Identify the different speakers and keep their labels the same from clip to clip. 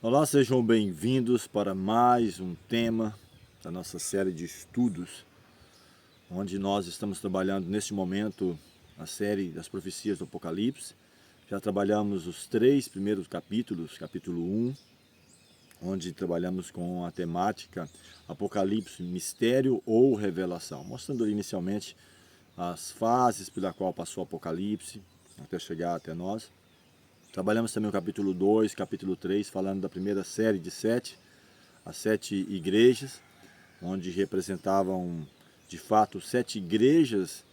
Speaker 1: Olá, sejam bem-vindos para mais um tema da nossa série de estudos, onde nós estamos trabalhando neste momento a série das profecias do Apocalipse. Já trabalhamos os 3 primeiros capítulos, capítulo 1, onde trabalhamos com a temática Apocalipse, mistério ou revelação, mostrando inicialmente as fases pela qual passou o Apocalipse, até chegar até nós. Trabalhamos também o capítulo 2, capítulo 3, falando da primeira série de 7, as 7 igrejas, onde representavam, de fato, 7 igrejas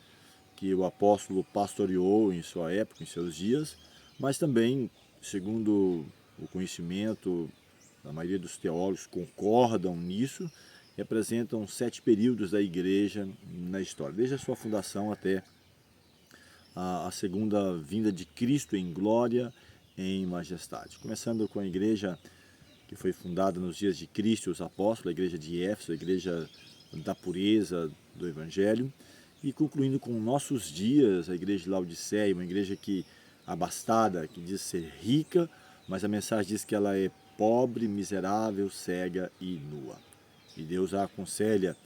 Speaker 1: que o apóstolo pastoreou em sua época, em seus dias, mas também, segundo o conhecimento, a maioria dos teólogos concordam nisso, representam 7 períodos da igreja na história, desde a sua fundação até a segunda vinda de Cristo em glória, em majestade. Começando com a igreja que foi fundada nos dias de Cristo e os apóstolos, a igreja de Éfeso, a igreja da pureza do Evangelho, e concluindo com nossos dias, a igreja de Laodiceia, uma igreja que abastada, que diz ser rica, mas a mensagem diz que ela é pobre, miserável, cega e nua. E Deus a aconselha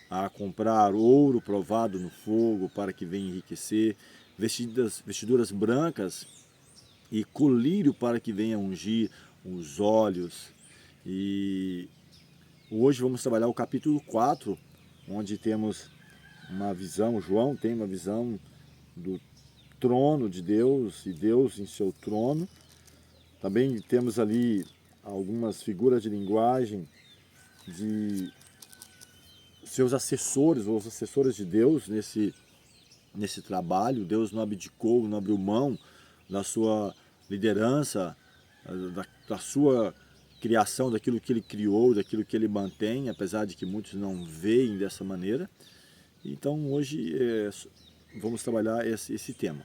Speaker 1: a comprar ouro provado no fogo para que venha enriquecer, vestiduras brancas e colírio para que venha ungir os olhos. E hoje vamos trabalhar o capítulo 4, onde temos uma visão, João tem uma visão do trono de Deus e Deus em seu trono. Também temos ali algumas figuras de linguagem de seus assessores, ou os assessores de Deus nesse trabalho. Deus não abdicou, não abriu mão da sua liderança, da sua criação, daquilo que ele criou, daquilo que ele mantém, apesar de que muitos não veem dessa maneira. Então hoje vamos trabalhar esse tema.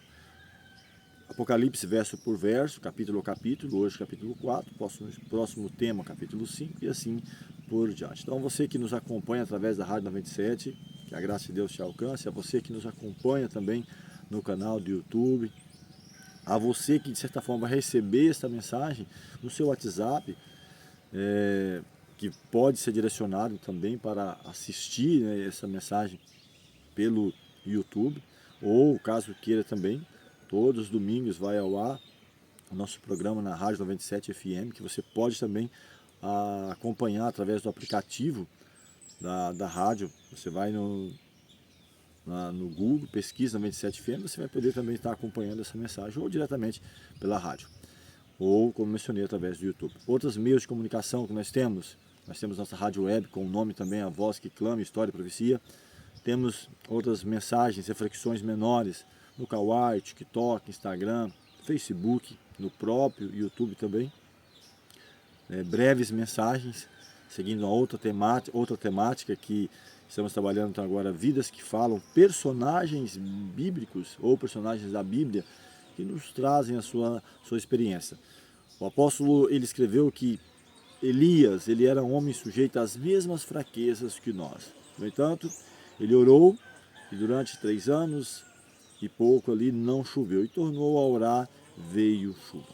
Speaker 1: Apocalipse verso por verso, capítulo a capítulo, hoje capítulo 4, próximo tema capítulo 5 e assim por diante. Então você que nos acompanha através da Rádio 97, que a graça de Deus te alcance, a você que nos acompanha também no canal do YouTube, a você que de certa forma vai receber esta mensagem no seu WhatsApp, que pode ser direcionado também para assistir, né, essa mensagem pelo YouTube, ou caso queira também, todos os domingos vai ao ar o nosso programa na Rádio 97 FM, que você pode também acompanhar através do aplicativo da rádio. Você vai no Google, pesquisa 97 FM, você vai poder também estar acompanhando essa mensagem, ou diretamente pela rádio, ou como mencionei, através do YouTube. Outros meios de comunicação que nós temos nossa rádio web, com o nome também A Voz que Clama, História e Profecia. Temos outras mensagens, reflexões menores no Kawaii, TikTok, Instagram, Facebook, no próprio YouTube também. Breves mensagens, seguindo a outra temática que estamos trabalhando então agora, vidas que falam, personagens bíblicos ou personagens da Bíblia que nos trazem a sua experiência. O apóstolo, ele escreveu que Elias, ele era um homem sujeito às mesmas fraquezas que nós. No entanto, ele orou e durante 3 anos e pouco ali não choveu, e tornou a orar, veio chuva.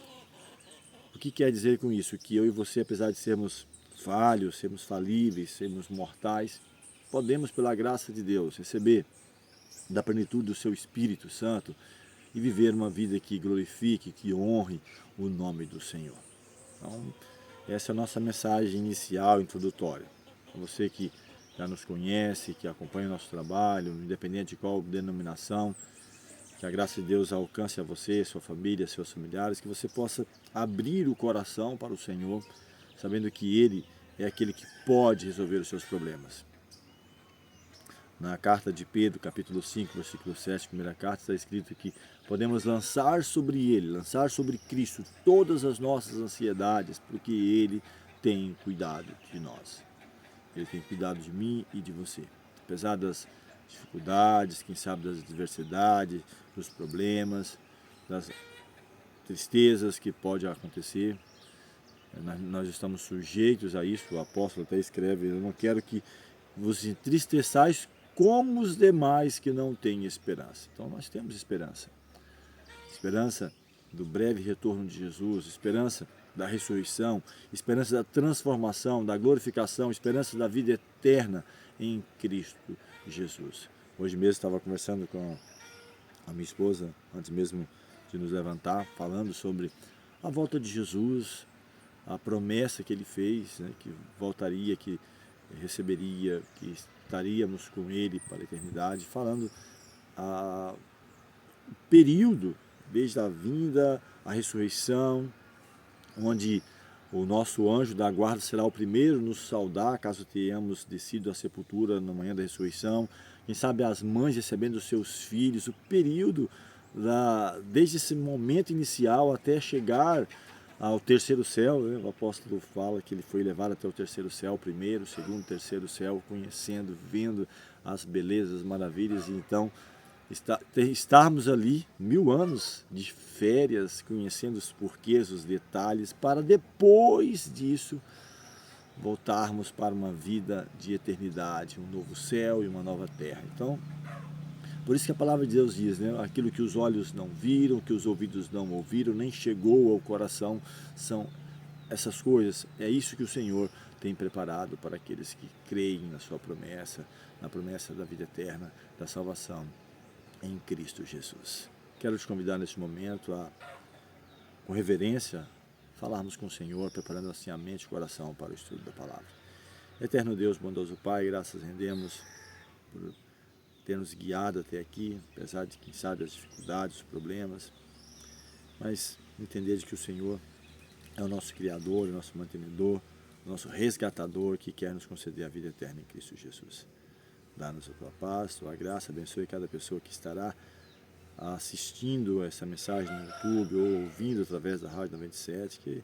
Speaker 1: O que quer dizer com isso? Que eu e você, apesar de sermos falhos, sermos falíveis, sermos mortais, podemos, pela graça de Deus, receber da plenitude do seu Espírito Santo e viver uma vida que glorifique, que honre o nome do Senhor. Então, essa é a nossa mensagem inicial, introdutória. Para você que já nos conhece, que acompanha o nosso trabalho, independente de qual denominação, que a graça de Deus alcance a você, sua família, seus familiares, que você possa abrir o coração para o Senhor, sabendo que Ele é aquele que pode resolver os seus problemas. Na carta de Pedro, capítulo 5, versículo 7, primeira carta, está escrito que podemos lançar sobre Ele, lançar sobre Cristo todas as nossas ansiedades, porque Ele tem cuidado de nós. Ele tem cuidado de mim e de você. Apesar das dificuldades, quem sabe das adversidades, dos problemas, das tristezas que pode acontecer, nós estamos sujeitos a isso. O apóstolo até escreve: eu não quero que vos entristeçais como os demais que não têm esperança. Então nós temos esperança. Esperança do breve retorno de Jesus, esperança da ressurreição, esperança da transformação, da glorificação, esperança da vida eterna em Cristo Jesus. Hoje mesmo estava conversando com a minha esposa, antes mesmo de nos levantar, falando sobre a volta de Jesus, a promessa que ele fez, né, que voltaria, que receberia, que estaríamos com ele para a eternidade, falando o período, desde a vinda, a ressurreição, onde o nosso anjo da guarda será o primeiro a nos saudar, caso tenhamos descido à sepultura na manhã da ressurreição. Quem sabe as mães recebendo os seus filhos, o período desde esse momento inicial até chegar ao terceiro céu, né? O apóstolo fala que ele foi levado até o terceiro céu, primeiro, segundo, terceiro céu, conhecendo, vendo as belezas, as maravilhas, e então estarmos ali 1000 anos de férias, conhecendo os porquês, os detalhes, para depois disso voltarmos para uma vida de eternidade, um novo céu e uma nova terra. Então, por isso que a palavra de Deus diz, né? Aquilo que os olhos não viram, que os ouvidos não ouviram, nem chegou ao coração, são essas coisas. É isso que o Senhor tem preparado para aqueles que creem na sua promessa, na promessa da vida eterna, da salvação em Cristo Jesus. Quero te convidar neste momento a, com reverência, falarmos com o Senhor, preparando assim a mente e o coração para o estudo da palavra. Eterno Deus, bondoso Pai, graças rendemos por ter nos guiado até aqui, apesar de, quem sabe, as dificuldades, os problemas, mas entender de que o Senhor é o nosso Criador, o nosso mantenedor, o nosso resgatador, que quer nos conceder a vida eterna em Cristo Jesus. Dá-nos a tua paz, tua graça, abençoe cada pessoa que estará assistindo essa mensagem no YouTube ou ouvindo através da Rádio 97, que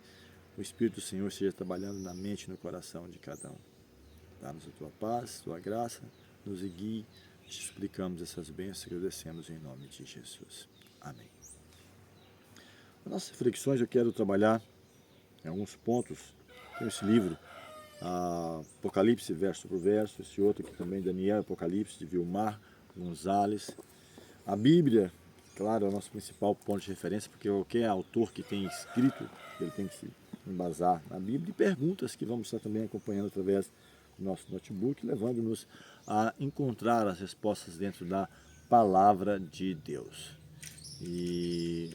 Speaker 1: o Espírito do Senhor esteja trabalhando na mente e no coração de cada um. Dá-nos a tua paz, tua graça, nos guie, te explicamos essas bênçãos e agradecemos em nome de Jesus. Amém. Nas nossas reflexões eu quero trabalhar em alguns pontos. Tem esse livro, Apocalipse verso por verso, esse outro aqui também, Daniel Apocalipse, de Vilmar Gonzalez. A Bíblia, claro, é o nosso principal ponto de referência, porque qualquer autor que tenha escrito, ele tem que se embasar na Bíblia, e perguntas que vamos estar também acompanhando através do nosso notebook, levando-nos a encontrar as respostas dentro da Palavra de Deus. E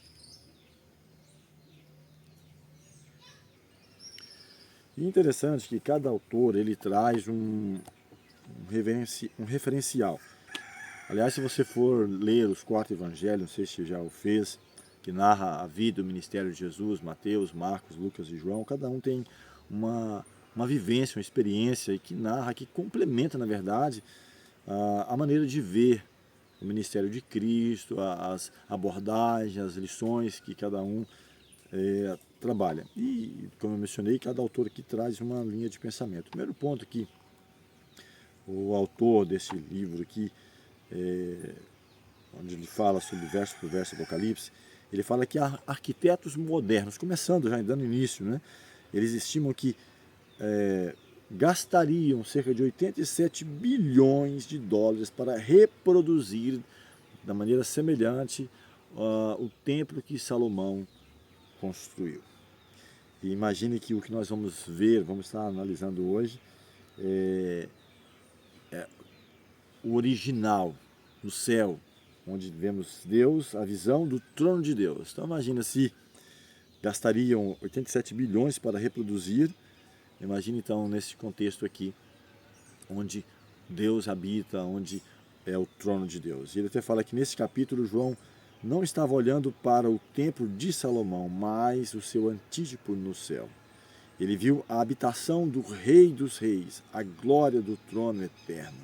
Speaker 1: interessante que cada autor ele traz um referencial. Aliás, se você for ler os 4 evangelhos, não sei se já o fez, que narra a vida e o ministério de Jesus, Mateus, Marcos, Lucas e João, cada um tem uma vivência, uma experiência, e que narra, que complementa, na verdade, a maneira de ver o ministério de Cristo, as abordagens, as lições que cada um trabalha. E, como eu mencionei, cada autor aqui traz uma linha de pensamento. O primeiro ponto aqui, o autor desse livro aqui, onde ele fala sobre verso por verso Apocalipse, ele fala que há arquitetos modernos, começando já, dando início, né? Eles estimam que gastariam cerca de 87 bilhões de dólares para reproduzir da maneira semelhante o templo que Salomão construiu. E imagine que o que nós vamos ver, vamos estar analisando hoje, é o original, no céu, onde vemos Deus, a visão do trono de Deus. Então imagina se gastariam 87 bilhões para reproduzir, imagine então nesse contexto aqui, onde Deus habita, onde é o trono de Deus. E ele até fala que nesse capítulo João não estava olhando para o templo de Salomão, mas o seu antítipo no céu. Ele viu a habitação do Rei dos Reis, a glória do trono eterno.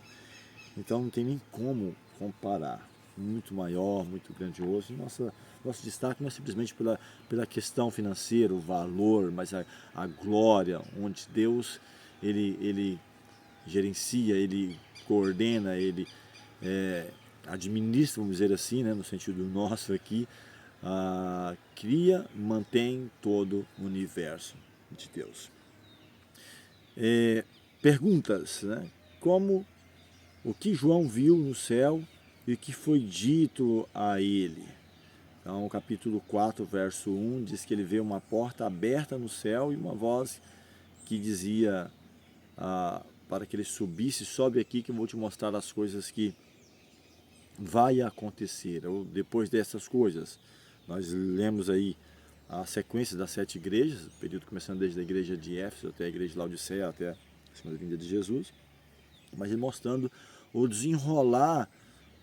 Speaker 1: Então não tem nem como comparar. Muito maior, muito grandioso. Nosso destaque não é simplesmente pela questão financeira, o valor, mas a glória, onde Deus ele gerencia, ele coordena, ele administra, vamos dizer assim, né, no sentido nosso aqui, cria, mantém todo o universo de Deus. Perguntas, né? Como o que João viu no céu e o que foi dito a ele? Então, o capítulo 4, verso 1, diz que ele vê uma porta aberta no céu e uma voz que dizia para que ele subisse, sobe aqui que eu vou te mostrar as coisas que vai acontecer, ou depois dessas coisas. Nós lemos aí a sequência das 7 igrejas, o período começando desde a igreja de Éfeso até a igreja de Laodiceia, até a segunda vinda de Jesus, mas ele mostrando o desenrolar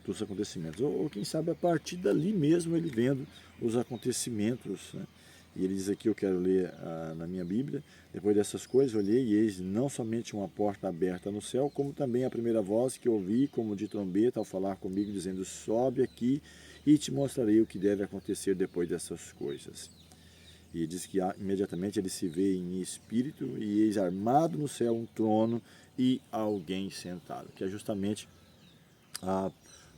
Speaker 1: dos acontecimentos, ou quem sabe a partir dali mesmo ele vendo os acontecimentos, né? E ele diz aqui, eu quero ler na minha Bíblia, depois dessas coisas olhei e eis não somente uma porta aberta no céu, como também a primeira voz que ouvi como de trombeta ao falar comigo, dizendo, sobe aqui e te mostrarei o que deve acontecer depois dessas coisas. E diz que imediatamente ele se vê em espírito e eis armado no céu um trono e alguém sentado, que é justamente a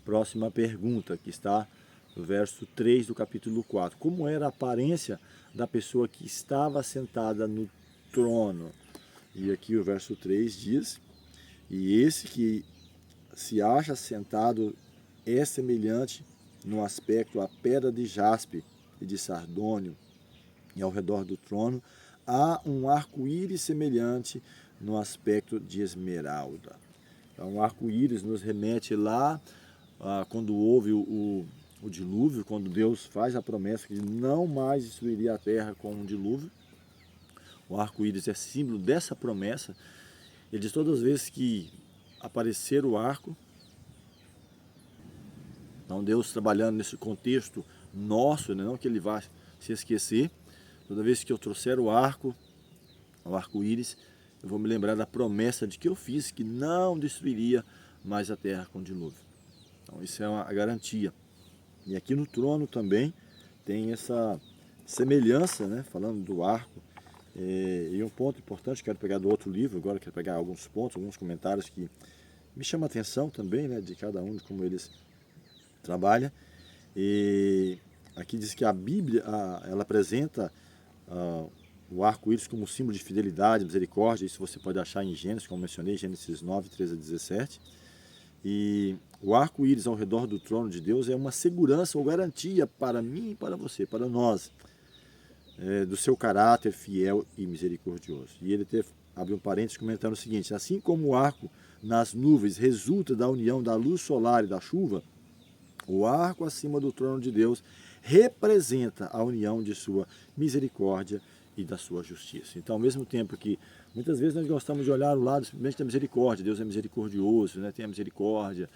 Speaker 1: próxima pergunta, que está no verso 3 do capítulo 4. Como era a aparência da pessoa que estava sentada no trono? E aqui o verso 3 diz, e esse que se acha sentado é semelhante no aspecto à pedra de jaspe e de sardônio, e ao redor do trono há um arco-íris semelhante no aspecto de esmeralda. Então, o arco-íris nos remete lá quando houve o dilúvio, quando Deus faz a promessa que não mais destruiria a terra com um dilúvio. O arco-íris é símbolo dessa promessa. Ele diz todas as vezes que aparecer o arco, então Deus trabalhando nesse contexto nosso, né, não que ele vá se esquecer, toda vez que eu trouxer o arco-íris, eu vou me lembrar da promessa de que eu fiz, que não destruiria mais a terra com dilúvio. Então isso é uma garantia. E aqui no trono também tem essa semelhança, né, falando do arco. E um ponto importante, quero pegar do outro livro, agora quero pegar alguns pontos, alguns comentários que me chamam a atenção também, né, de cada um, de como eles trabalham. E aqui diz que a Bíblia, ela apresenta o arco-íris como símbolo de fidelidade, misericórdia. Isso você pode achar em Gênesis, como mencionei, Gênesis 9, 13 a 17. E o arco-íris ao redor do trono de Deus é uma segurança ou garantia para mim e para você, para nós, do seu caráter fiel e misericordioso. E ele abre um parênteses comentando o seguinte, assim como o arco nas nuvens resulta da união da luz solar e da chuva, o arco acima do trono de Deus representa a união de sua misericórdia e da sua justiça. Então, ao mesmo tempo que muitas vezes nós gostamos de olhar o lado simplesmente da misericórdia, Deus é misericordioso, né? Tem a misericórdia,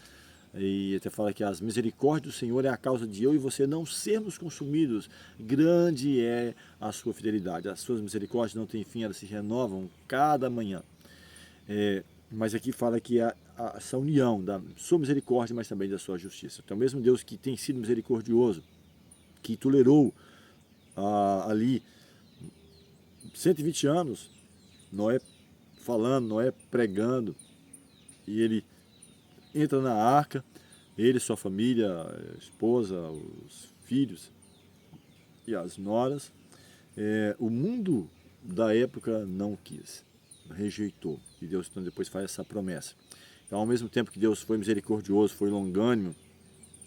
Speaker 1: e até fala que as misericórdias do Senhor é a causa de eu e você não sermos consumidos, grande é a sua fidelidade, as suas misericórdias não têm fim, elas se renovam cada manhã. Mas aqui fala que essa união da sua misericórdia, mas também da sua justiça. Então, mesmo Deus que tem sido misericordioso, que tolerou ali 120 anos, Noé falando, Noé pregando, e ele entra na arca, ele, sua família, a esposa, os filhos e as noras. O mundo da época não quis, rejeitou, e Deus então depois faz essa promessa. Então, ao mesmo tempo que Deus foi misericordioso, foi longânimo,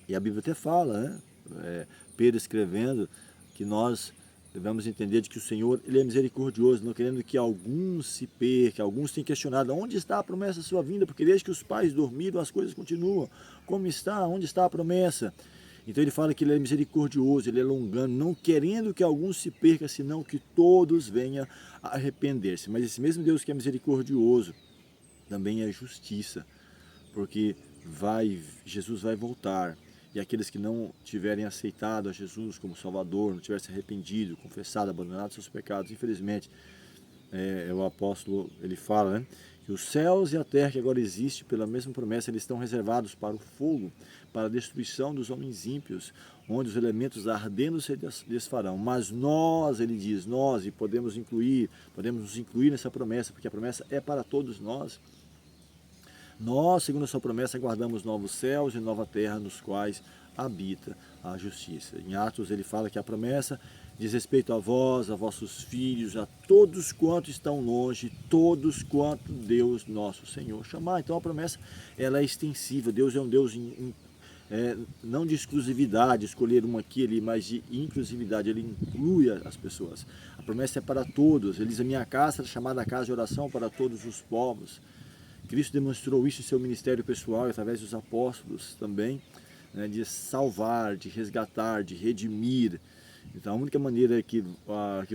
Speaker 1: e a Bíblia até fala, né? Pedro escrevendo, que nós devemos entender de que o Senhor ele é misericordioso, não querendo que alguns se percam. Alguns têm questionado, onde está a promessa da sua vinda? Porque desde que os pais dormiram, as coisas continuam. Como está? Onde está a promessa? Então ele fala que ele é misericordioso, ele é longânimo, não querendo que alguns se percam, senão que todos venham a arrepender-se. Mas esse mesmo Deus que é misericordioso, também é justiça, porque Jesus vai voltar. E aqueles que não tiverem aceitado a Jesus como Salvador, não tiverem se arrependido, confessado, abandonado seus pecados, infelizmente, o apóstolo, ele fala, né, que os céus e a terra que agora existem, pela mesma promessa, eles estão reservados para o fogo, para a destruição dos homens ímpios, onde os elementos ardendo se desfarão. Mas nós, ele diz, nós, e podemos nos incluir nessa promessa, porque a promessa é para todos nós. Nós, segundo a sua promessa, aguardamos novos céus e nova terra nos quais habita a justiça. Em Atos ele fala que a promessa diz respeito a vós, a vossos filhos, a todos quantos estão longe, todos quanto Deus nosso Senhor chamar. Então a promessa ela é extensiva, Deus é um Deus não de exclusividade, escolher uma aqui ali, mas de inclusividade. Ele inclui as pessoas. A promessa é para todos. Ele diz: a minha casa será chamada casa de oração para todos os povos. Cristo demonstrou isso em seu ministério pessoal, através dos apóstolos também, né, de salvar, de resgatar, de redimir. Então a única maneira que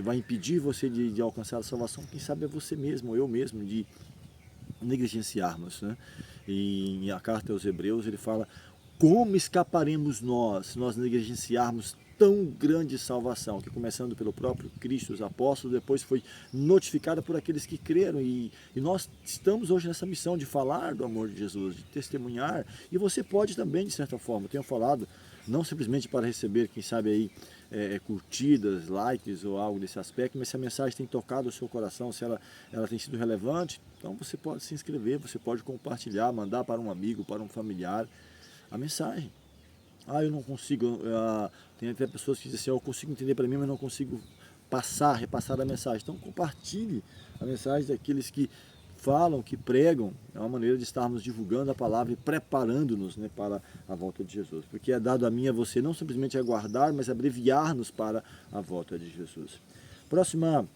Speaker 1: vai impedir você de alcançar a salvação, quem sabe é você mesmo, ou eu mesmo, de negligenciarmos, né? E em a carta aos Hebreus ele fala: como escaparemos nós se nós negligenciarmos tão grande salvação, que começando pelo próprio Cristo, os apóstolos, depois foi notificada por aqueles que creram, e nós estamos hoje nessa missão de falar do amor de Jesus, de testemunhar, e você pode também, de certa forma. Eu tenho falado, não simplesmente para receber, quem sabe aí, curtidas, likes ou algo desse aspecto, mas se a mensagem tem tocado o seu coração, se ela tem sido relevante, então você pode se inscrever, você pode compartilhar, mandar para um amigo, para um familiar a mensagem. Eu não consigo, tem até pessoas que dizem assim: eu consigo entender para mim, mas não consigo repassar a mensagem. Então compartilhe a mensagem daqueles que falam, que pregam. É uma maneira de estarmos divulgando a palavra e preparando-nos, né, para a volta de Jesus. Porque é dado a mim e a você não simplesmente aguardar, mas abreviar-nos para a volta de Jesus. Próxima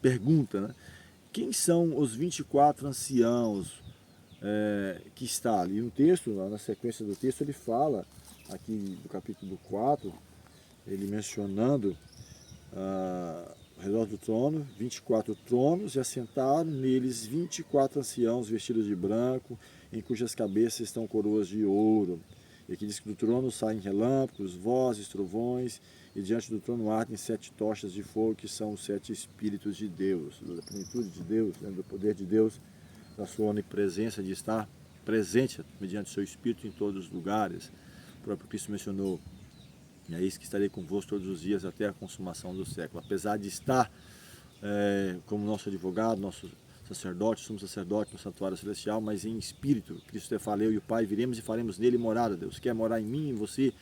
Speaker 1: pergunta, né? Quem são os 24 anciãos que está ali no texto? Na sequência do texto ele fala, aqui do capítulo 4, ele mencionando ao redor do trono, 24 tronos, e assentaram neles 24 anciãos vestidos de branco, em cujas cabeças estão coroas de ouro. E aqui diz que do trono saem relâmpagos, vozes, trovões, e diante do trono ardem 7 tochas de fogo, que são os 7 Espíritos de Deus, da plenitude de Deus, do poder de Deus, da sua onipresença, de estar presente mediante o seu Espírito em todos os lugares. O próprio Cristo mencionou: é isso que estarei convosco todos os dias até a consumação do século. Apesar de estar como nosso advogado, nosso sacerdote, somos sacerdote no santuário celestial, mas em espírito. Cristo te fala: eu e o Pai viremos e faremos nele morada. Deus quer morar em mim e em você,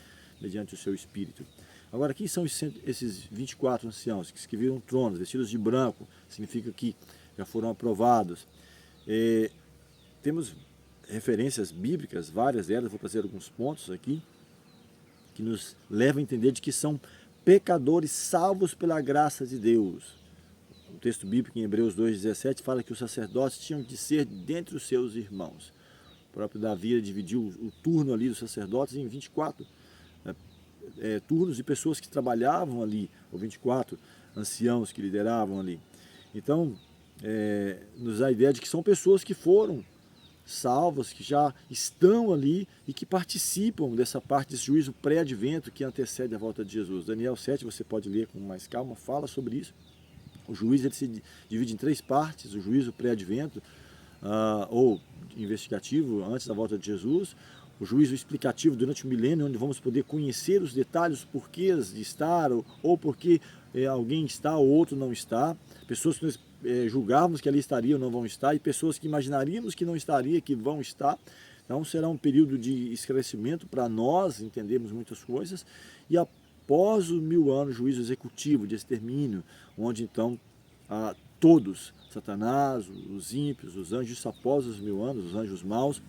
Speaker 1: mediante o seu Espírito. Agora, quem são esses 24 anciãos que viram tronos, vestidos de branco? Significa que já foram aprovados. Temos referências bíblicas, várias delas, vou trazer alguns pontos aqui, que nos levam a entender de que são pecadores salvos pela graça de Deus. O texto bíblico em Hebreus 2,17 fala que os sacerdotes tinham de ser dentre os seus irmãos. O próprio Davi dividiu o turno ali dos sacerdotes em 24 turnos de pessoas que trabalhavam ali, ou 24 anciãos que lideravam ali. Então, nos dá a ideia de que são pessoas que foram salvas, que já estão ali e que participam dessa parte desse juízo pré-advento que antecede a volta de Jesus. Daniel 7, você pode ler com mais calma, fala sobre isso. O juízo ele se divide em 3 partes: o juízo pré-advento, ou investigativo, antes da volta de Jesus; o juízo explicativo durante o milênio, onde vamos poder conhecer os detalhes, os porquês de estar, ou porque alguém está ou outro não está, pessoas que nós julgávamos que ali estariam não vão estar, e pessoas que imaginaríamos que não estaria, que vão estar. Então será um período de esclarecimento para nós entendermos muitas coisas. E após os 1000 anos, juízo executivo de extermínio, onde então todos, Satanás, os ímpios, os anjos, após os 1000 anos, os anjos maus,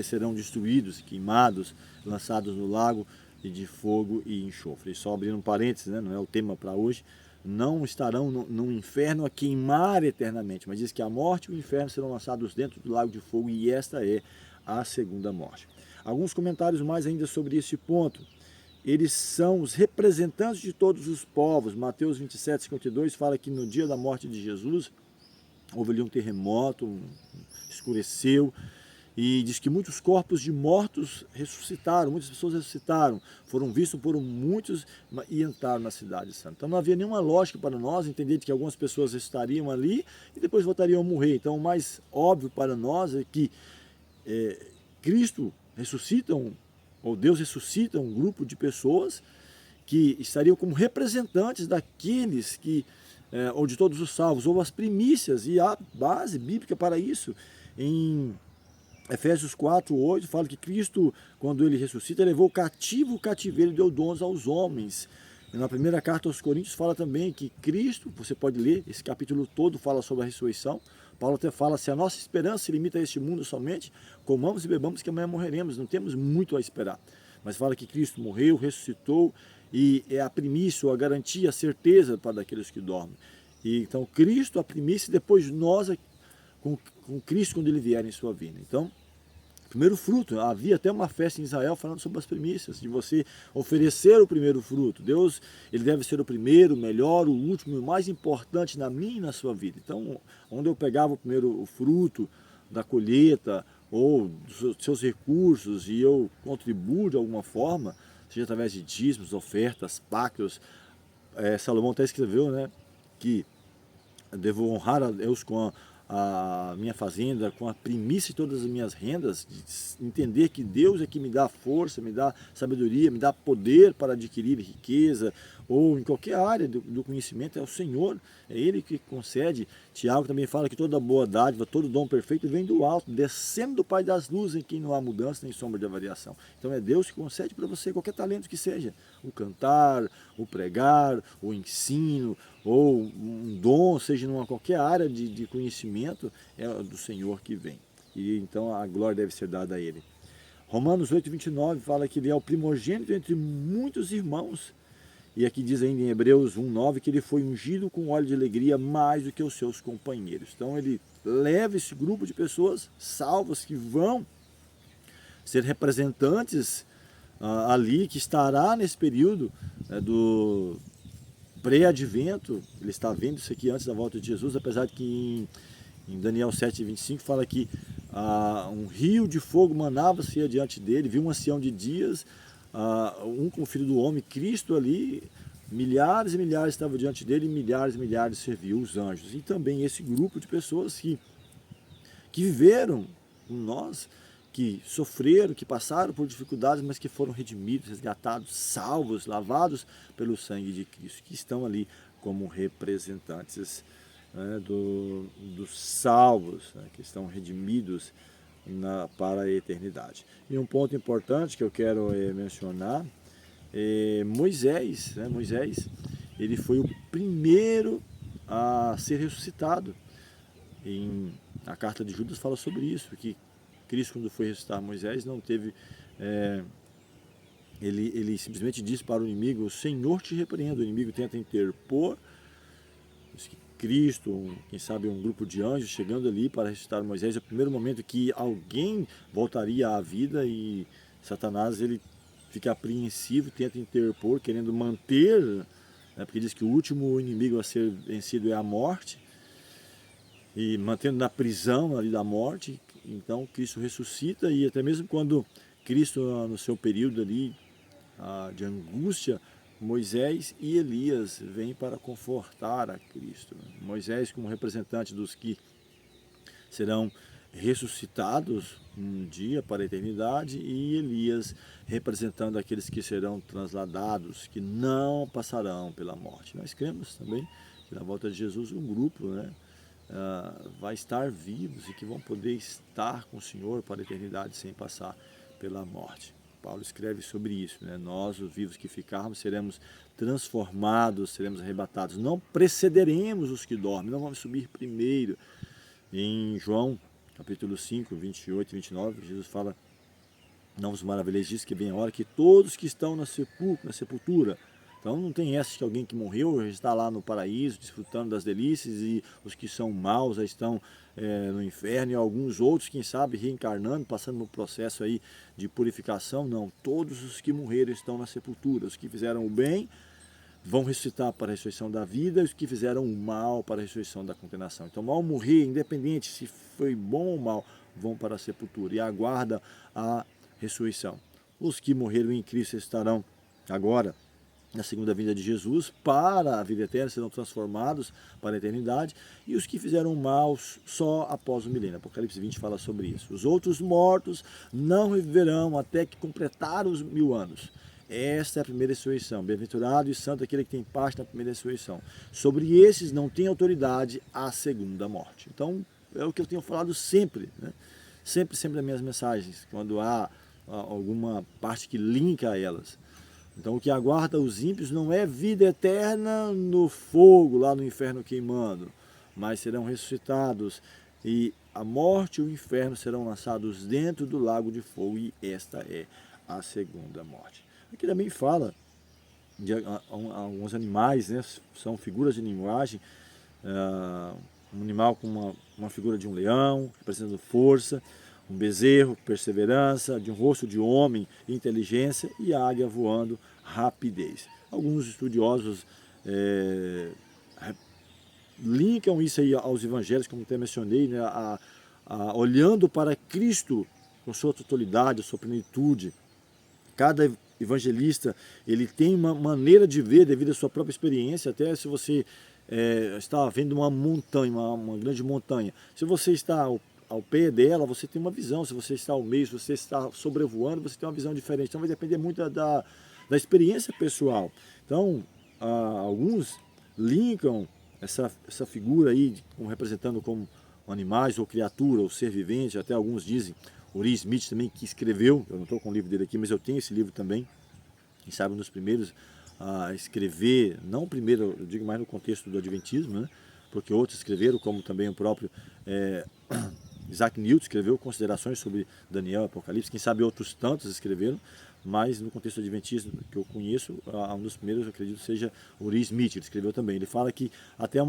Speaker 1: serão destruídos, queimados, lançados no lago de fogo e enxofre. E só abrindo um parênteses, né, não é o tema para hoje, não estarão no inferno a queimar eternamente, mas diz que a morte e o inferno serão lançados dentro do lago de fogo, e esta é a segunda morte. Alguns comentários mais ainda sobre esse ponto. Eles são os representantes de todos os povos. Mateus 27, 52 fala que no dia da morte de Jesus houve ali um terremoto, escureceu, e diz que muitos corpos de mortos ressuscitaram, muitas pessoas ressuscitaram, foram vistos por muitos e entraram na cidade santa. Então não havia nenhuma lógica para nós entender que algumas pessoas ressuscitariam ali e depois voltariam a morrer. Então o mais óbvio para nós é que Cristo ressuscita, ou Deus ressuscita um grupo de pessoas que estariam como representantes daqueles que, ou de todos os salvos, ou as primícias, e há base bíblica para isso. Em Efésios 4:8 fala que Cristo, quando ele ressuscita, levou cativo o cativeiro e deu dons aos homens. Na primeira carta aos Coríntios fala também que Cristo, você pode ler, esse capítulo todo fala sobre a ressurreição. Paulo até fala, se a nossa esperança se limita a este mundo somente, comamos e bebamos que amanhã morreremos, não temos muito a esperar. Mas fala que Cristo morreu, ressuscitou, e é a primícia, a garantia, a certeza para aqueles que dormem. E, então Cristo, a primícia, e depois nós com Cristo quando Ele vier em sua vinda. Então, primeiro fruto, havia até uma festa em Israel falando sobre as primícias, de você oferecer o primeiro fruto. Deus, Ele deve ser o primeiro, o melhor, o último e o mais importante na minha e na sua vida. Então, onde eu pegava o primeiro fruto da colheita ou dos seus recursos e eu contribuo de alguma forma, seja através de dízimos, ofertas, pactos, Salomão até escreveu, né, que devo honrar a Deus com a minha fazenda, com a primícia de todas as minhas rendas, de entender que Deus é que me dá força, me dá sabedoria, me dá poder para adquirir riqueza, ou em qualquer área do conhecimento, é o Senhor, é Ele que concede. Tiago também fala que toda boa dádiva, todo dom perfeito vem do alto, descendo do Pai das luzes, em quem não há mudança nem sombra de variação. Então é Deus que concede para você qualquer talento que seja, o cantar, o pregar, o ensino, ou um dom, seja em qualquer área de conhecimento, é do Senhor que vem. E então a glória deve ser dada a Ele. Romanos 8:29 fala que Ele é o primogênito entre muitos irmãos. E aqui diz ainda em Hebreus 1:9 que Ele foi ungido com óleo de alegria mais do que os seus companheiros. Então Ele leva esse grupo de pessoas salvas que vão ser representantes ali, que estará nesse período do pré-advento. Ele está vendo isso aqui antes da volta de Jesus, apesar de que em Daniel 7:25 fala que um rio de fogo manava-se adiante dele, viu um ancião de dias, com o Filho do Homem, Cristo ali, milhares e milhares estavam diante dele, e milhares serviam os anjos. E também esse grupo de pessoas que viveram com nós, que sofreram, que passaram por dificuldades, mas que foram redimidos, resgatados, salvos, lavados pelo sangue de Cristo, que estão ali como representantes, né, dos salvos, né, que estão redimidos para a eternidade. E um ponto importante que eu quero mencionar é Moisés. Né? Moisés, ele foi o primeiro a ser ressuscitado. A carta de Judas fala sobre isso, que Cristo, quando foi ressuscitar Moisés, não teve... Ele simplesmente disse para o inimigo, o Senhor te repreenda. O inimigo tenta interpor, Cristo, quem sabe um grupo de anjos chegando ali para ressuscitar Moisés. É o primeiro momento que alguém voltaria à vida, e Satanás, ele fica apreensivo, tenta interpor, querendo manter, né, porque diz que o último inimigo a ser vencido é a morte, e mantendo na prisão ali da morte. Então Cristo ressuscita, e até mesmo quando Cristo, no seu período ali de angústia, Moisés e Elias vêm para confortar a Cristo. Moisés como representante dos que serão ressuscitados um dia para a eternidade, e Elias representando aqueles que serão transladados, que não passarão pela morte. Nós cremos também que na volta de Jesus um grupo, né, vai estar vivos e que vão poder estar com o Senhor para a eternidade sem passar pela morte. Paulo escreve sobre isso, né? Nós, os vivos que ficarmos, seremos transformados, seremos arrebatados. Não precederemos os que dormem, não vamos subir primeiro. Em João, capítulo 5, 28 e 29, Jesus fala, não vos maravilheis disso, que vem a hora que todos que estão na sepultura. Então não tem essa que alguém que morreu já está lá no paraíso, desfrutando das delícias, e os que são maus já estão no inferno, e alguns outros, quem sabe, reencarnando, passando no processo aí de purificação. Não, todos os que morreram estão na sepultura. Os que fizeram o bem vão ressuscitar para a ressurreição da vida, e os que fizeram o mal para a ressurreição da condenação. Então, ao morrer, independente se foi bom ou mal, vão para a sepultura e aguardam a ressurreição. Os que morreram em Cristo estarão agora na segunda vinda de Jesus para a vida eterna, serão transformados para a eternidade, e os que fizeram mal só após o milênio. Apocalipse 20 fala sobre isso. Os outros mortos não reviverão até que completar os 1000 anos. Esta é a primeira ressurreição. Bem-aventurado e santo aquele que tem parte na primeira ressurreição. Sobre esses não tem autoridade a segunda morte. Então, é o que eu tenho falado sempre, né? Sempre nas minhas mensagens, quando há alguma parte que linka a elas. Então o que aguarda os ímpios não é vida eterna no fogo, lá no inferno queimando, mas serão ressuscitados e a morte e o inferno serão lançados dentro do lago de fogo, e esta é a segunda morte. Aqui também fala de alguns animais, né? São figuras de linguagem, um animal com uma figura de um leão, representando força, um bezerro, perseverança, de um rosto de homem, inteligência, e a águia voando, rapidez. Alguns estudiosos linkam isso aí aos evangelhos, como até mencionei, né? Olhando para Cristo com sua totalidade, sua plenitude. Cada evangelista, ele tem uma maneira de ver devido à sua própria experiência. Até se você está vendo uma montanha, uma grande montanha, se você está ao pé dela, você tem uma visão. Se você está ao meio, se você está sobrevoando, você tem uma visão diferente. Então vai depender muito da experiência pessoal. Então, alguns linkam essa figura aí, representando como animais ou criatura ou ser vivente. Até alguns dizem, Uri Smith também, que escreveu, eu não estou com o livro dele aqui, mas eu tenho esse livro também, quem sabe um dos primeiros a escrever, não o primeiro, eu digo mais no contexto do Adventismo, né? Porque outros escreveram, como também o próprio Isaac Newton escreveu considerações sobre Daniel e Apocalipse, quem sabe outros tantos escreveram, mas no contexto adventista que eu conheço, um dos primeiros, eu acredito, seja Uri Smith, ele escreveu também. Ele fala que até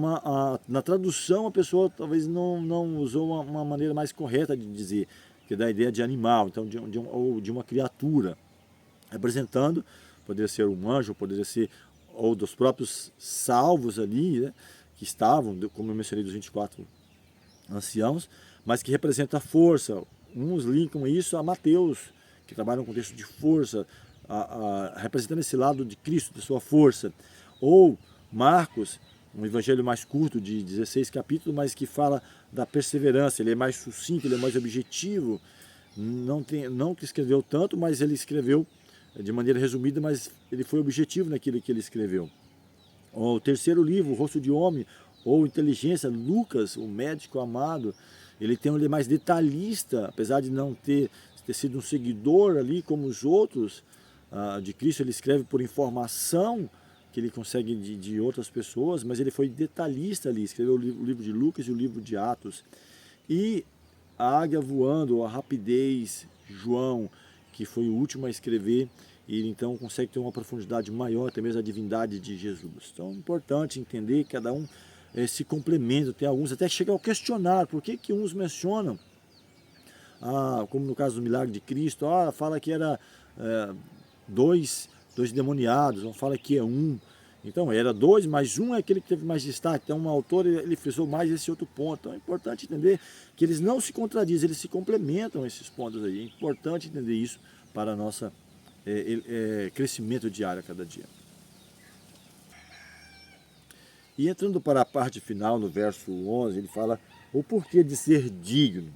Speaker 1: na tradução a pessoa talvez não usou uma maneira mais correta de dizer, que dá a ideia de animal, então ou de uma criatura, representando, poderia ser um anjo, poderia ser ou dos próprios salvos ali, né, que estavam, como eu mencionei, dos 24 anciãos, mas que representa a força. Uns linkam isso a Mateus, que trabalha no contexto de força, representando esse lado de Cristo, de sua força. Ou Marcos, um evangelho mais curto, de 16 capítulos, mas que fala da perseverança. Ele é mais sucinto, ele é mais objetivo. Não que escreveu tanto, mas ele escreveu de maneira resumida, mas ele foi objetivo naquilo que ele escreveu. O terceiro livro, O Rosto de Homem, ou Inteligência, Lucas, o médico amado, ele é mais detalhista, apesar de não ter sido um seguidor ali como os outros de Cristo. Ele escreve por informação que ele consegue de outras pessoas, mas ele foi detalhista ali, escreveu o livro de Lucas e o livro de Atos. E a águia voando, a rapidez, João, que foi o último a escrever, e ele então consegue ter uma profundidade maior, até mesmo a divindade de Jesus. Então é importante entender que cada um se complementa. Tem alguns até que chegam a questionar por que uns mencionam, como no caso do milagre de Cristo, fala que era dois endemoniados, não fala que é um. Então era dois, mas um é aquele que teve mais destaque. Então o autor ele frisou mais esse outro ponto. Então é importante entender que eles não se contradizem, eles se complementam, esses pontos aí. É importante entender isso para nosso crescimento diário a cada dia. E entrando para a parte final, no verso 11, ele fala o porquê de ser digno.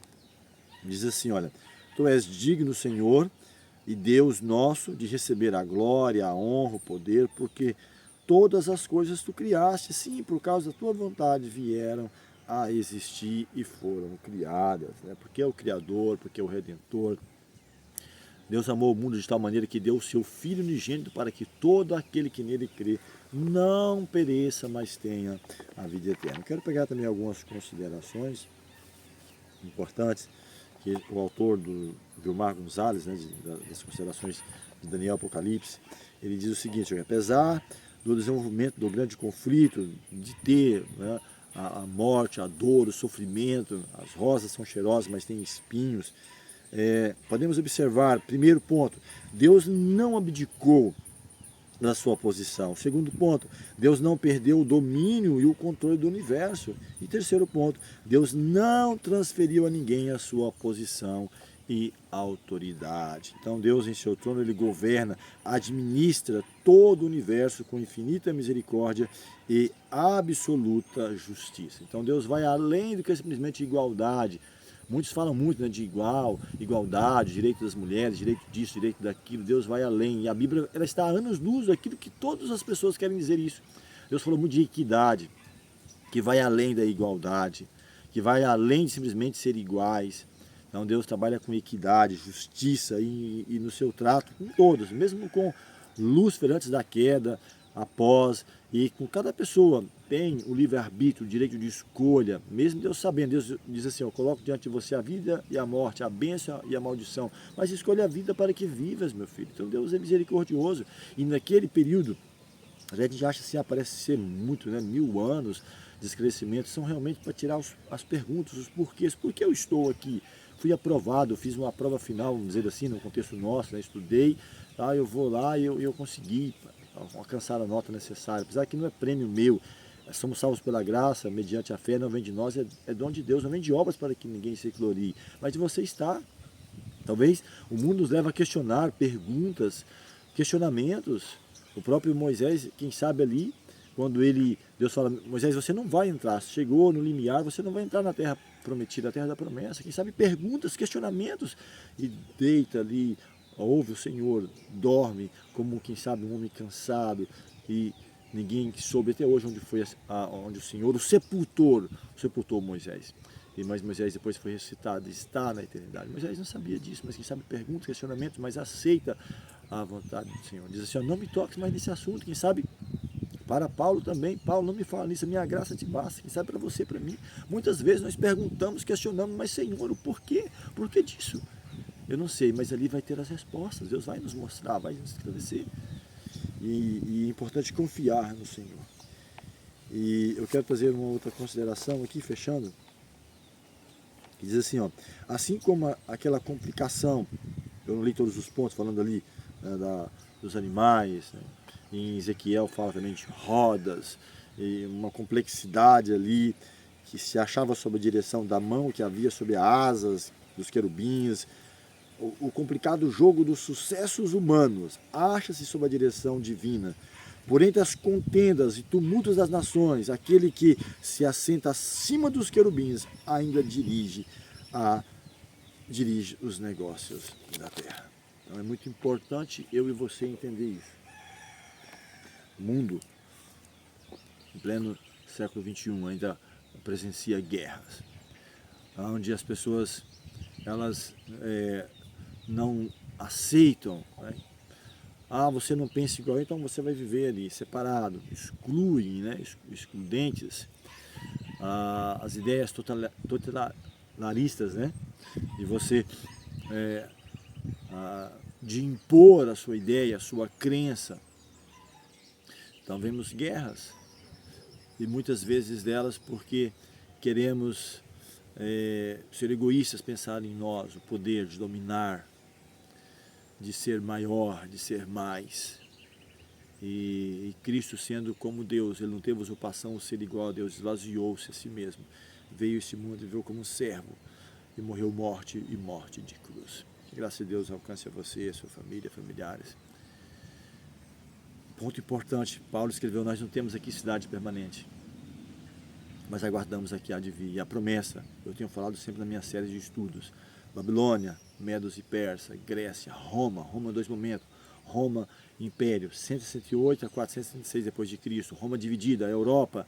Speaker 1: Diz assim, olha, tu és digno, Senhor, e Deus nosso, de receber a glória, a honra, o poder, porque todas as coisas tu criaste, sim, por causa da tua vontade vieram a existir e foram criadas, né? Porque é o Criador, porque é o Redentor. Deus amou o mundo de tal maneira que deu o seu Filho unigênito para que todo aquele que nele crê não pereça, mas tenha a vida eterna. Quero pegar também algumas considerações importantes que o autor do Vilmar Gonzalez, né, das considerações de Daniel Apocalipse, ele diz o seguinte: apesar do desenvolvimento do grande conflito, de ter, né, a morte, a dor, o sofrimento, as rosas são cheirosas, mas têm espinhos, podemos observar, primeiro ponto, Deus não abdicou da sua posição. Segundo ponto, Deus não perdeu o domínio e o controle do universo. E terceiro ponto, Deus não transferiu a ninguém a sua posição e autoridade. Então Deus em seu trono, ele governa, administra todo o universo com infinita misericórdia e absoluta justiça. Então Deus vai além do que simplesmente igualdade. Muitos falam muito, né, de igualdade, direito das mulheres, direito disso, direito daquilo. Deus vai além. E a Bíblia ela está a anos-luz daquilo que todas as pessoas querem dizer isso. Deus falou muito de equidade, que vai além da igualdade, que vai além de simplesmente ser iguais. Então Deus trabalha com equidade, justiça e no seu trato com todos, mesmo com Lúcifer antes da queda, após, e com cada pessoa tem o livre-arbítrio, o direito de escolha, mesmo Deus sabendo. Deus diz assim, eu coloco diante de você a vida e a morte, a bênção e a maldição, mas escolha a vida para que vivas, meu filho. Então Deus é misericordioso, e naquele período, a gente acha assim, parece ser muito, né? 1000 anos de esclarecimento, são realmente para tirar as perguntas, os porquês. Por que eu estou aqui? Fui aprovado, fiz uma prova final, vamos dizer assim, no contexto nosso, né? Estudei, tá? Eu vou lá e eu consegui alcançar a nota necessária, apesar que não é prêmio meu, somos salvos pela graça, mediante a fé, não vem de nós, é dom de Deus, não vem de obras para que ninguém se glorie, mas você está. Talvez o mundo nos leve a questionar perguntas, questionamentos. O próprio Moisés, quem sabe ali, quando Deus fala, Moisés, você não vai entrar, chegou no limiar, você não vai entrar na terra prometida, a terra da promessa. Quem sabe perguntas, questionamentos, e deita ali, ouve o Senhor, dorme como, quem sabe, um homem cansado, e ninguém soube até hoje onde foi onde o Senhor o sepultou Moisés. Mas Moisés depois foi ressuscitado, está na eternidade. Moisés não sabia disso, mas quem sabe pergunta, questionamentos, mas aceita a vontade do Senhor. Diz assim, não me toques mais nesse assunto, quem sabe para Paulo também. Paulo, não me fala nisso, a minha graça te basta, quem sabe para você, para mim. Muitas vezes nós perguntamos, questionamos, mas Senhor, o porquê? Por que disso? Eu não sei, mas ali vai ter as respostas, Deus vai nos mostrar, vai nos esclarecer. E é importante confiar no Senhor. E eu quero trazer uma outra consideração aqui, fechando, que diz assim, assim como aquela complicação, eu não li todos os pontos, falando ali, né, dos animais, né, em Ezequiel fala também de rodas, e uma complexidade ali, que se achava sob a direção da mão que havia sobre as asas dos querubins, o complicado jogo dos sucessos humanos acha-se sob a direção divina. Por entre as contendas e tumultos das nações, aquele que se assenta acima dos querubins ainda dirige os negócios da terra. Então é muito importante eu e você entender isso. O mundo, em pleno século XXI, ainda presencia guerras, onde as pessoas elas não aceitam, né? Você não pensa igual, então você vai viver ali separado, excluem, né? Excludentes, as ideias totalitaristas, né? De você de impor a sua ideia, a sua crença. Então vemos guerras, e muitas vezes delas porque queremos ser egoístas, pensar em nós, o poder de dominar, de ser maior, de ser mais. E Cristo, sendo como Deus, ele não teve usurpação ou ser igual a Deus, esvaziou-se a si mesmo, veio esse mundo e veio como servo e morreu morte de cruz. Que graças a Deus alcance a você, a sua família, familiares. Ponto importante, Paulo escreveu, nós não temos aqui cidade permanente, mas aguardamos aqui a de vir. E a promessa, eu tenho falado sempre na minha série de estudos, Babilônia, Medos e Persa, Grécia, Roma em 2 momentos, Roma, Império, 168 a 436 depois de Cristo, Roma dividida, a Europa,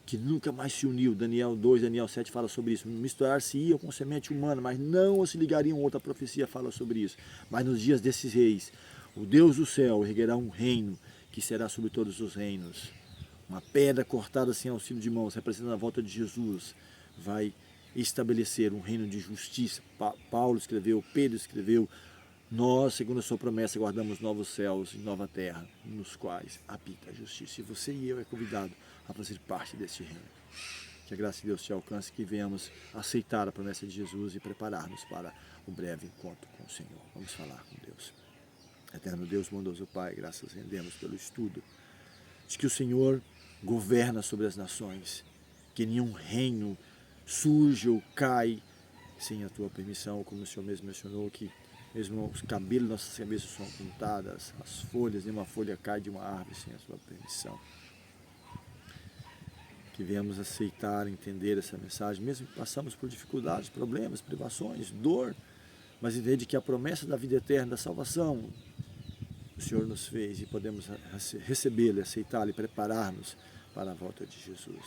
Speaker 1: que nunca mais se uniu, Daniel 2, Daniel 7 fala sobre isso, misturar-se-iam com semente humana, mas não se ligariam, outra profecia fala sobre isso, mas nos dias desses reis, o Deus do céu erguerá um reino, que será sobre todos os reinos, uma pedra cortada sem auxílio de mãos, representando a volta de Jesus, vai estabelecer um reino de justiça. Paulo escreveu, Pedro escreveu, nós, segundo a sua promessa, guardamos novos céus e nova terra, nos quais habita a justiça. E você e eu é convidado a fazer parte deste reino. Que a graça de Deus te alcance, que venhamos aceitar a promessa de Jesus e preparar-nos para o breve encontro com o Senhor. Vamos falar com Deus. Eterno Deus, bondoso Pai, graças rendemos pelo estudo de que o Senhor governa sobre as nações, que nenhum reino surge ou cai sem a tua permissão, como o Senhor mesmo mencionou, que mesmo os cabelos das nossas cabeças são contadas, as folhas, nenhuma folha cai de uma árvore sem a sua permissão. Que venhamos aceitar, entender essa mensagem, mesmo que passamos por dificuldades, problemas, privações, dor, mas entender que a promessa da vida eterna, da salvação, o Senhor nos fez e podemos recebê-la, aceitá-la e preparar-nos para a volta de Jesus.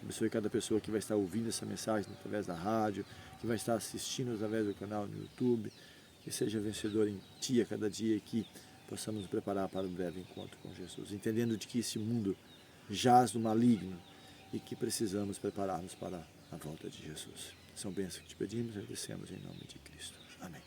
Speaker 1: Abençoe cada pessoa que vai estar ouvindo essa mensagem através da rádio, que vai estar assistindo através do canal no YouTube, que seja vencedor em Ti a cada dia, que possamos nos preparar para um breve encontro com Jesus, entendendo de que esse mundo jaz no maligno e que precisamos preparar-nos para a volta de Jesus. São bênçãos que te pedimos e agradecemos em nome de Cristo. Amém.